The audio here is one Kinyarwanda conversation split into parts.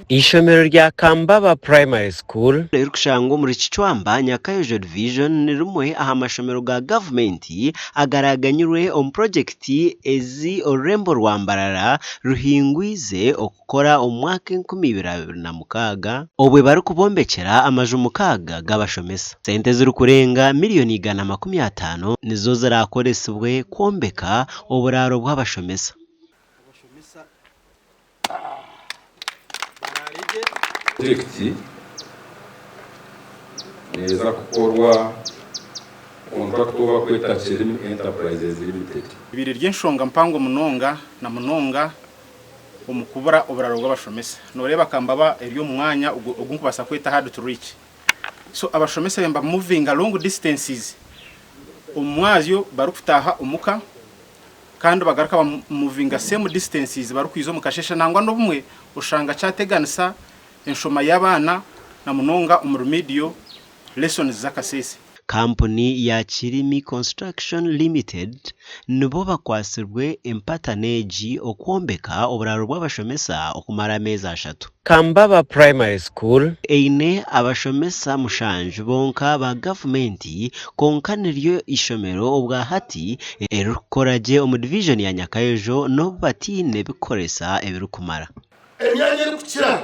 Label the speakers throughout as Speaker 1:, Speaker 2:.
Speaker 1: Ishomero rya Kambaba Primary School rero kushango muri Kicwamba Nyakayojo Division ni rumwe aha amashomero ga government agaraganyirwe on project ezi orembo rwambarara ruhingwize okukora omwaka 2026 obwe bari kubombekera amaju mukaga gabashomesa sente ziri kurenga miliyoni 150 nizo zirakoresebwe kwombeka oburaro bw'abashomesa.
Speaker 2: Projekti neza kukorwa contract wa kweta Chirim Enterprises Limited.
Speaker 3: Ibiri ry'enshonga mpango munonga na munonga omukubura oburaro bw'abashomesa. Noreba Kambaba eriyo mwanya ogunkubasa kweta hard to reach. So abashomesa bemba moving along distances. Omwazyo barukutaha omuka kandi bagaruka moving same distances barukwizo mukashesha nangwa no bumwe ushanga cyateganisa enshoma y'abana na munonga umurmedio lessons zakasese.
Speaker 1: Company ya Chirimi Construction Limited nibo bakwasirwe empatanage okwombeka oburaro bw'abashomesa okumara amezi 3. Kambaba Primary School eine abashomesa mushanju bonka ba government konka niryo ishomero obwa hati erukoraje omu division ya Nyakayojo no batine bikoresa ebirukumara.
Speaker 4: Emyanya eri kukira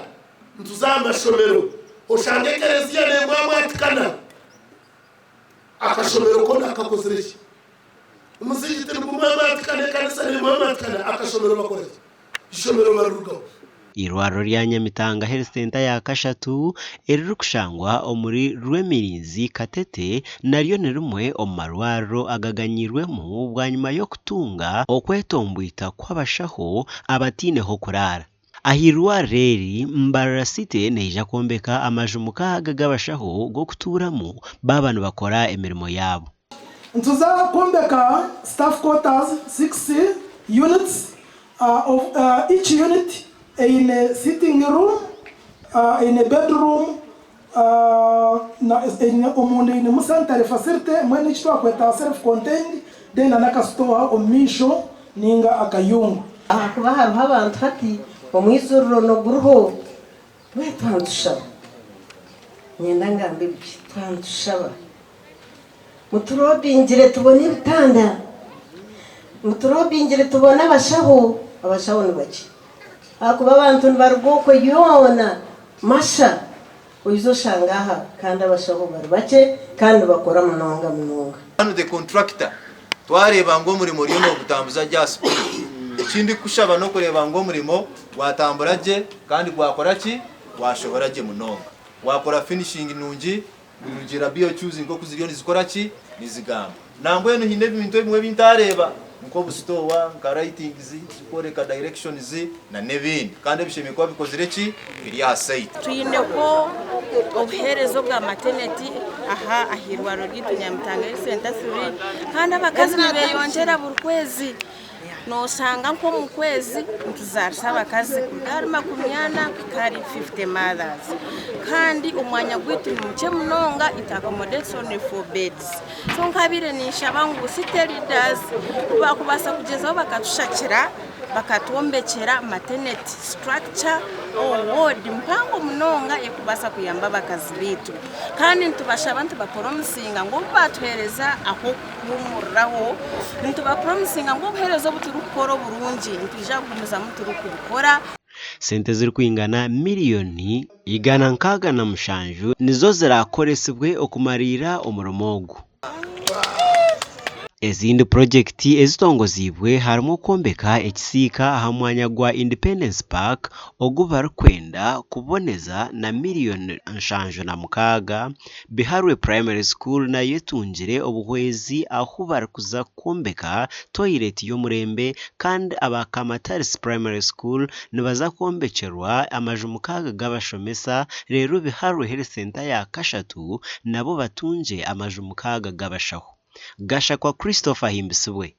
Speaker 4: ntuzamba shomero oshange kereziya ne mwamwatikana akashomero kona akakozereje umuzigi tiri kumwamwatikana kanisa ne mwamwatikana akashomero bakoreje ishomero barugaho.
Speaker 1: Irwaro rya Nyamitanga Health Center ya Kashatu eriri kushangwa omuri Rwemirinzi Katete naryo ni rumwe omarwaro agaganyirwemo bwanyuma yo kutunga okwetombwita kw'abashaho abatineho kurara. Ahirwa reri Mbarara City neja kombeka amaju mukaga gabashaho go kuturamo babanu bakora emirimo yabo.
Speaker 5: Ntuza kombeka staff quarters 6 units of each unit in a sitting room, in a bedroom, in a sanitary facility when each to kweta self-contained, then anaka store omisho ninga akayungu.
Speaker 6: Kuba haruho abantu hati omwizuriro no guruho wetwandushaba nyenda ngambe bitwandushaba muturobingire tubone ibitanda muturobingire tubone abashaho ni baki akuba abantu barugoko yona masha uyizoshangaha kandi abashaho bari bake kandi bakora munonga
Speaker 7: hano the contractor twareba ngo muri muri no gutambuza jaspo ikindi kushaba no kureba ngo murimo watamburaje kandi gwakora ki washoboraje munonga wakora finishing nungi nungira bio choosing ko kuziriyo nizikora ki nizigamba nangwe no hinde bintu bimwe bintareba nko bustowa nka writing zikoreka directions na nebindi kandi bishimikwa bikozire ki biri ya site
Speaker 8: tuyine ko obuherezo bwa maternity aha ahirwaro ry'Inyamitanga Center Civil kandi abakazi beyongera buri kwezi no sanga nko mu kwezi ntuzarasaba akazi kugari 80 kari 50 mothers kandi umwanya gwitu muke munonga itakomodate only for beds so nkabire nishaba ngo city leaders bakubasa kugezaho bakatushakira bakatombekera maternity structure ward mpango munonga ekubasa kuyamba bakazi bitu kandi ntubasha abantu bapromisinga ngo batwereza aho kumuraho ntubapromisinga ngo buherezo buturukoro burungi ntija gukomeza muturukubikora.
Speaker 1: Sente ziri kwingana miliyoni 167 nizo zirakoresebwe okumarira omurimogo. Ezindi projekti ezitongozibwe harimo kombeka ekisika aha mwanya gwa Independence Park ogubar kwenda kuboneza na miliyoni 56 Biharwe Primary School na yetungire obuhwezi aho barkuza kombeka toilet yo murembe kandi abakamatari Primary School nibaza kombekerwa amaju mukaga gabashomesa rero Biharwe Health Center ya Kashatu nabo batunje amaju mukaga gabashaho. Gasha kwa Christopher Himbisubwe.